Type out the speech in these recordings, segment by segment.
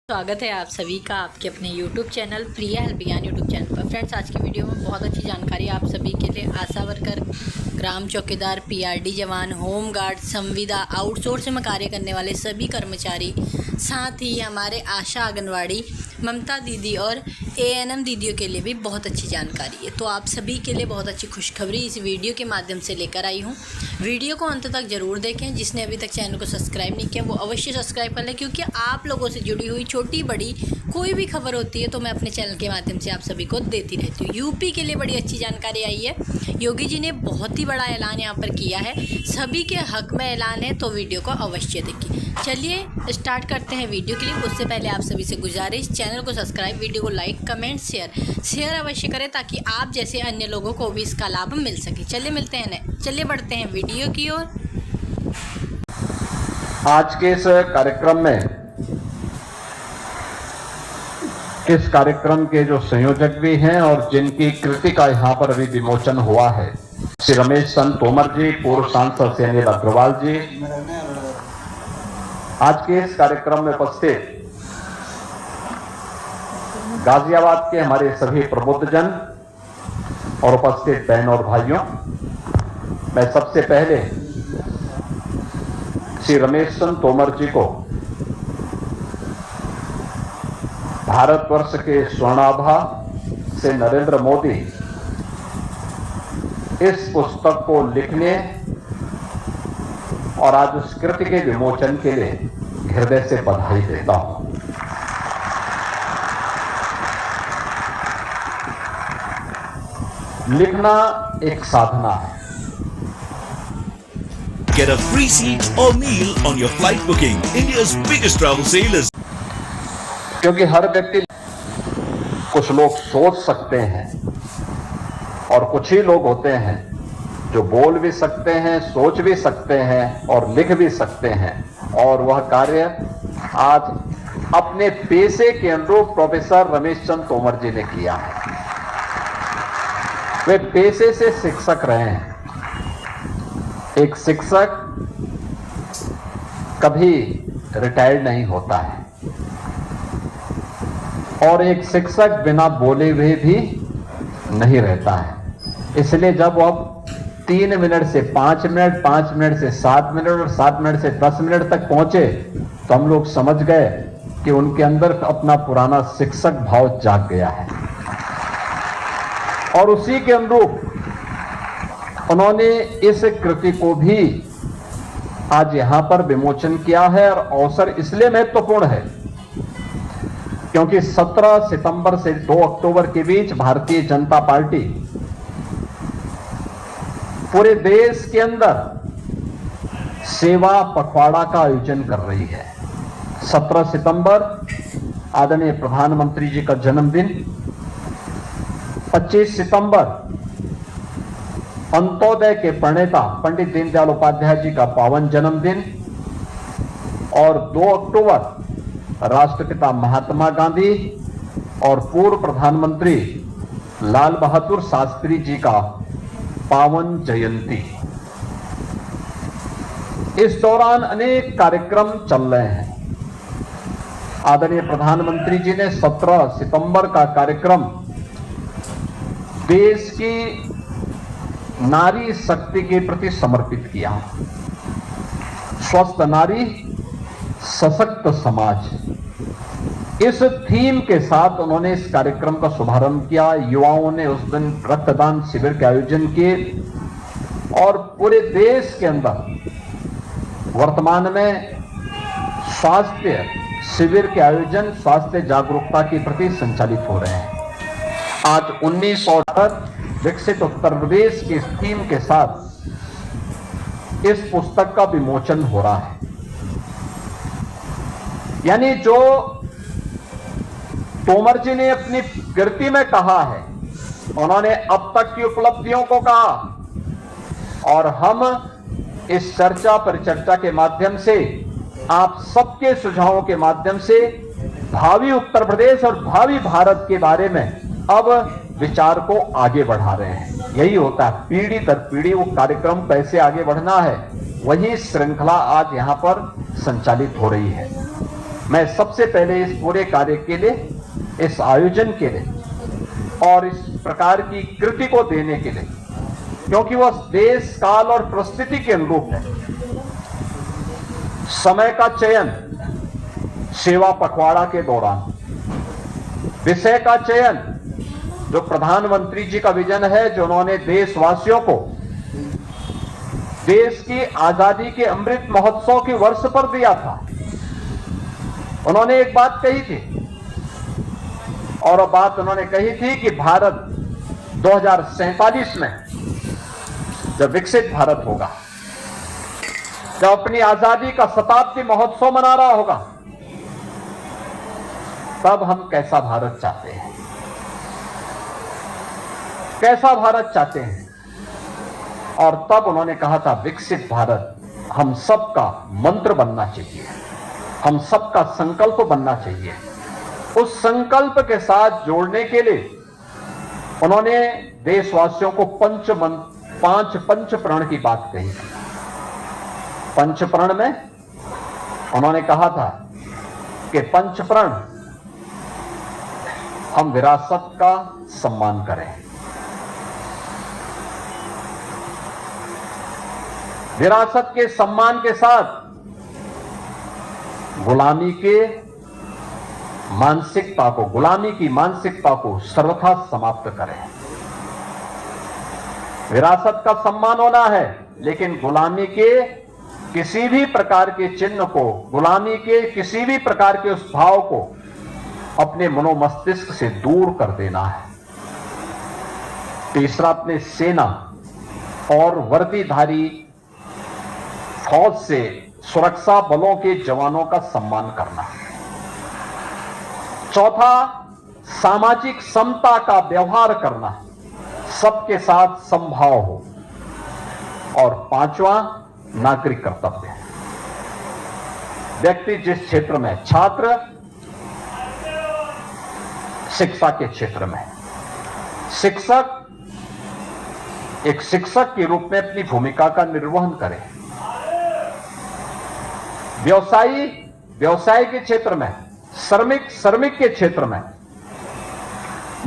स्वागत है आप सभी का आपके अपने YouTube चैनल प्रिया हेल्प ज्ञान यूट्यूब चैनल पर। फ्रेंड्स, आज की वीडियो में बहुत अच्छी जानकारी आप सभी के लिए। आशा वर्कर, ग्राम चौकीदार, पीआरडी जवान, होम गार्ड, संविदा, आउटसोर्स में कार्य करने वाले सभी कर्मचारी, साथ ही हमारे आशा आंगनवाड़ी, ममता दीदी और एएनएम दीदियों के लिए भी बहुत अच्छी जानकारी है। तो आप सभी के लिए बहुत अच्छी खुशखबरी इस वीडियो के माध्यम से लेकर आई हूँ। वीडियो को अंत तक ज़रूर देखें। जिसने अभी तक चैनल को सब्सक्राइब नहीं किया वो अवश्य सब्सक्राइब कर लें, क्योंकि आप लोगों से जुड़ी हुई छोटी बड़ी कोई भी खबर होती है तो मैं अपने चैनल के माध्यम से आप सभी को देती रहती हूँ। यूपी के लिए बड़ी अच्छी जानकारी आई है। योगी जी ने बहुत ही बड़ा ऐलान यहाँ पर किया है। सभी के हक में ऐलान है, तो वीडियो को अवश्य देखिए। चलिए स्टार्ट करते हैं वीडियो के लिए। उससे पहले आप सभी से गुजारिश, चैनल को सब्सक्राइब, वीडियो को लाइक, कमेंट, शेयर अवश्य करें, ताकि आप जैसे अन्य लोगों को भी इसका लाभ मिल सके। चलिए मिलते हैं, चलिए बढ़ते हैं वीडियो की ओर। आज के इस कार्यक्रम में इस कार्यक्रम के जो संयोजक भी हैं और जिनकी कृति का यहाँ पर अभी विमोचन हुआ है, श्री रमेश चंद तोमर जी, पूर्व सांसद श्री अनिल अग्रवाल जी, आज के इस कार्यक्रम में उपस्थित गाजियाबाद के हमारे सभी प्रबुद्धजन और उपस्थित बहनों और भाइयों, मैं सबसे पहले श्री रमेश चंद तोमर जी को भारतवर्ष के स्वर्णाभा से नरेंद्र मोदी इस पुस्तक को लिखने और आज उस कृति के विमोचन के लिए हृदय से बधाई देता हूं। लिखना एक साधना है। Get a free seat or meal on your flight booking. India's biggest travel sale is. क्योंकि हर व्यक्ति, कुछ लोग सोच सकते हैं और कुछ ही लोग होते हैं जो बोल भी सकते हैं, सोच भी सकते हैं और लिख भी सकते हैं। और वह कार्य आज अपने पेशे के अनुरूप प्रोफेसर रमेश चंद तोमर जी ने किया है। वे पेशे से शिक्षक रहे हैं। एक शिक्षक कभी रिटायर्ड नहीं होता है और एक शिक्षक बिना बोले हुए भी नहीं रहता है। इसलिए जब वो 3 मिनट से 5 मिनट, 5 मिनट से 7 मिनट और 7 मिनट से 10 मिनट तक पहुंचे, तो हम लोग समझ गए कि उनके अंदर अपना पुराना शिक्षक भाव जाग गया है। और उसी के अनुरूप उन्होंने इस कृति को भी आज यहां पर विमोचन किया है। और अवसर इसलिए महत्वपूर्ण है क्योंकि 17 सितंबर से 2 अक्टूबर के बीच भारतीय जनता पार्टी पूरे देश के अंदर सेवा पखवाड़ा का आयोजन कर रही है। 17 सितंबर आदरणीय प्रधानमंत्री जी का जन्मदिन, 25 सितंबर अंत्योदय के प्रणेता पंडित दीनदयाल उपाध्याय जी का पावन जन्मदिन और 2 अक्टूबर राष्ट्रपिता महात्मा गांधी और पूर्व प्रधानमंत्री लाल बहादुर शास्त्री जी का पावन जयंती। इस दौरान अनेक कार्यक्रम चल रहे हैं। आदरणीय प्रधानमंत्री जी ने 17 सितंबर का कार्यक्रम देश की नारी शक्ति के प्रति समर्पित किया। स्वस्थ नारी, सशक्त समाज, इस थीम के साथ उन्होंने इस कार्यक्रम का शुभारंभ किया। युवाओं ने उस दिन रक्तदान शिविर के आयोजन किए और पूरे देश के अंदर वर्तमान में स्वास्थ्य शिविर के आयोजन स्वास्थ्य जागरूकता के प्रति संचालित हो रहे हैं। आज 1968 विकसित उत्तर प्रदेश की थीम के साथ इस पुस्तक का विमोचन हो रहा है। यानी जो तोमर जी ने अपनी कृति में कहा है, उन्होंने अब तक की उपलब्धियों को कहा और हम इस चर्चा परिचर्चा के माध्यम से, आप सबके सुझावों के माध्यम से भावी उत्तर प्रदेश और भावी भारत के बारे में अब विचार को आगे बढ़ा रहे हैं। यही होता है, पीढ़ी दर पीढ़ी वो कार्यक्रम कैसे आगे बढ़ना है, वही श्रृंखला आज यहां पर संचालित हो रही है। मैं सबसे पहले इस पूरे कार्य के लिए, इस आयोजन के लिए और इस प्रकार की कृति को देने के लिए, क्योंकि वह देश, काल और परिस्थिति के अनुरूप है, समय का चयन सेवा पखवाड़ा के दौरान, विषय का चयन जो प्रधानमंत्री जी का विजन है, जो उन्होंने देशवासियों को देश की आजादी के अमृत महोत्सव के वर्ष पर दिया था। उन्होंने एक बात कही थी, और वह बात उन्होंने कही थी कि भारत 2047 में जब विकसित भारत होगा, जब अपनी आजादी का शताब्दी महोत्सव मना रहा होगा, तब हम कैसा भारत चाहते हैं, कैसा भारत चाहते हैं। और तब उन्होंने कहा था विकसित भारत हम सबका मंत्र बनना चाहिए, हम सबका संकल्प बनना चाहिए। उस संकल्प के साथ जोड़ने के लिए उन्होंने देशवासियों को 5 पंचप्रण की बात कही थी। पंचप्रण में उन्होंने कहा था कि पंचप्रण, हम विरासत का सम्मान करें, विरासत के सम्मान के साथ गुलामी के मानसिकता को, गुलामी की मानसिकता को सर्वथा समाप्त करें। विरासत का सम्मान होना है, लेकिन गुलामी के किसी भी प्रकार के चिन्ह को, गुलामी के किसी भी प्रकार के उस भाव को अपने मनोमस्तिष्क से दूर कर देना है। तीसरा, अपने सेना और वर्दीधारी फौज से सुरक्षा बलों के जवानों का सम्मान करना। चौथा, सामाजिक समता का व्यवहार करना, सबके साथ समभाव हो। और पांचवा, नागरिक कर्तव्य। व्यक्ति जिस क्षेत्र में, छात्र शिक्षा के क्षेत्र में, शिक्षक एक शिक्षक के रूप में अपनी भूमिका का निर्वहन करे। व्यवसायी व्यवसाय के क्षेत्र में, श्रमिक के क्षेत्र में,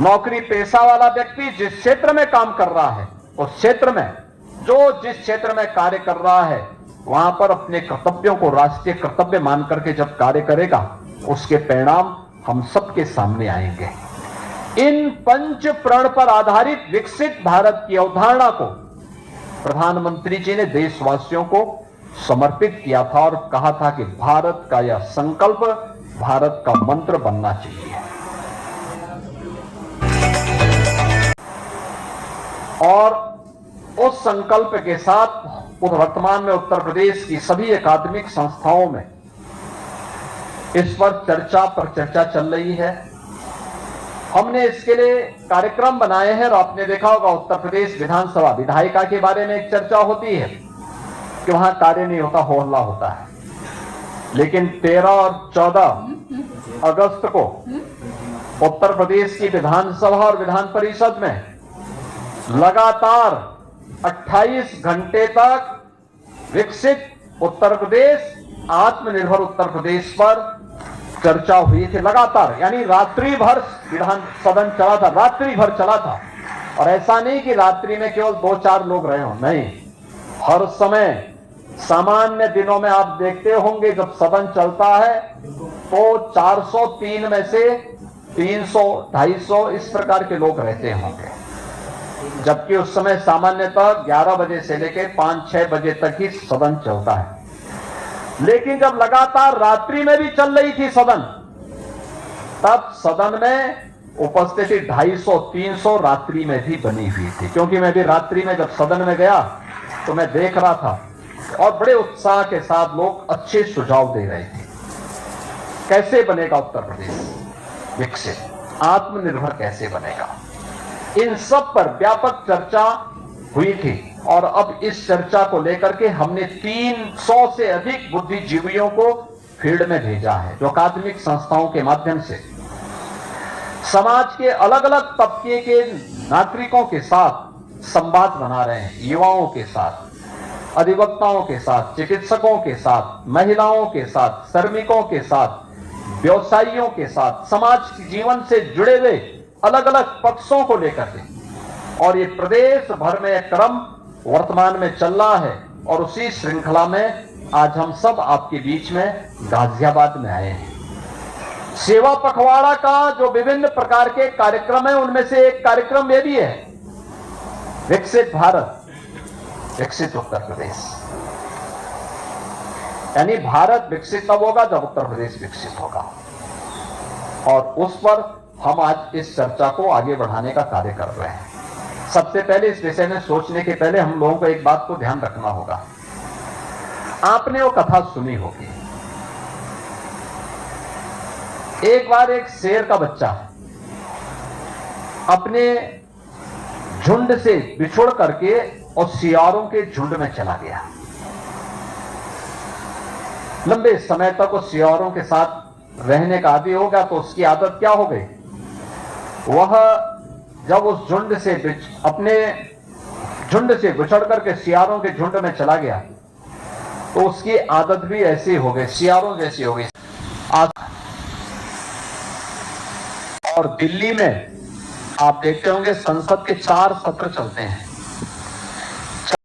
नौकरी पेशा वाला व्यक्ति जिस क्षेत्र में काम कर रहा है, उस क्षेत्र में, जिस क्षेत्र में कार्य कर रहा है, वहां पर अपने कर्तव्यों को राष्ट्रीय कर्तव्य मान करके जब कार्य करेगा, उसके परिणाम हम सबके सामने आएंगे। इन पंच प्रण पर आधारित विकसित भारत की अवधारणा को प्रधानमंत्री जी ने देशवासियों को समर्पित किया था और कहा था कि भारत का यह संकल्प भारत का मंत्र बनना चाहिए। और उस संकल्प के साथ वर्तमान में उत्तर प्रदेश की सभी अकादमिक संस्थाओं में इस पर चर्चा चल रही है। हमने इसके लिए कार्यक्रम बनाए हैं और आपने देखा होगा उत्तर प्रदेश विधानसभा विधायिका के बारे में एक चर्चा होती है कि वहां कार्य नहीं होता, हो हल्ला होता है। लेकिन 13 और 14 अगस्त को उत्तर प्रदेश की विधानसभा और विधान परिषद में लगातार 28 घंटे तक विकसित उत्तर प्रदेश, आत्मनिर्भर उत्तर प्रदेश पर चर्चा हुई थी लगातार। यानी रात्रि भर विधान सदन चला था, रात्रि भर चला था। और ऐसा नहीं कि रात्रि में केवल 2-4 लोग रहे हों, नहीं, हर समय सामान्य दिनों में आप देखते होंगे जब सदन चलता है तो 403 में से 300, 250 इस प्रकार के लोग रहते होंगे, जबकि उस समय सामान्यतः 11 बजे से लेकर 5-6 बजे तक ही सदन चलता है। लेकिन जब लगातार रात्रि में भी चल रही थी सदन, तब सदन में उपस्थिति 250-300 रात्रि में भी बनी हुई थी। क्योंकि मैं भी रात्रि में जब सदन में गया तो मैं देख रहा था और बड़े उत्साह के साथ लोग अच्छे सुझाव दे रहे थे। कैसे बनेगा उत्तर प्रदेश विकसित, आत्मनिर्भर कैसे बनेगा, इन सब पर व्यापक चर्चा हुई थी। और अब इस चर्चा को लेकर के हमने 300 से अधिक बुद्धिजीवियों को फील्ड में भेजा है, जो अकादमिक संस्थाओं के माध्यम से समाज के अलग अलग तबके के नागरिकों के साथ संवाद बना रहे हैं। युवाओं के साथ, अधिवक्ताओं के साथ, चिकित्सकों के साथ, महिलाओं के साथ, श्रमिकों के साथ, व्यवसायियों के साथ, समाज के जीवन से जुड़े हुए अलग अलग पक्षों को लेकर के, और ये प्रदेश भर में क्रम वर्तमान में चल रहा है। और उसी श्रृंखला में आज हम सब आपके बीच में गाजियाबाद में आए हैं। सेवा पखवाड़ा का जो विभिन्न प्रकार के कार्यक्रम है, उनमें से एक कार्यक्रम ये भी है, विकसित भारत, विकसित उत्तर प्रदेश। यानी भारत विकसित तब होगा जब उत्तर प्रदेश विकसित होगा। और उस पर हम आज इस चर्चा को आगे बढ़ाने का कार्य कर रहे हैं। सबसे पहले इस विषय में सोचने के पहले हम लोगों को एक बात को ध्यान रखना होगा। आपने वो कथा सुनी होगी, एक बार एक शेर का बच्चा अपने झुंड से बिछुड़ करके और सियारों के झुंड में चला गया। लंबे समय तक उस सियारों के साथ रहने का आदी हो गया, तो उसकी आदत क्या हो गई, वह जब उस झुंड से अपने झुंड से बिछड़ करके सियारों के झुंड में चला गया, तो उसकी आदत भी ऐसी हो गई, सियारों जैसी हो गई। और दिल्ली में आप देखते होंगे संसद के 4 सत्र चलते हैं।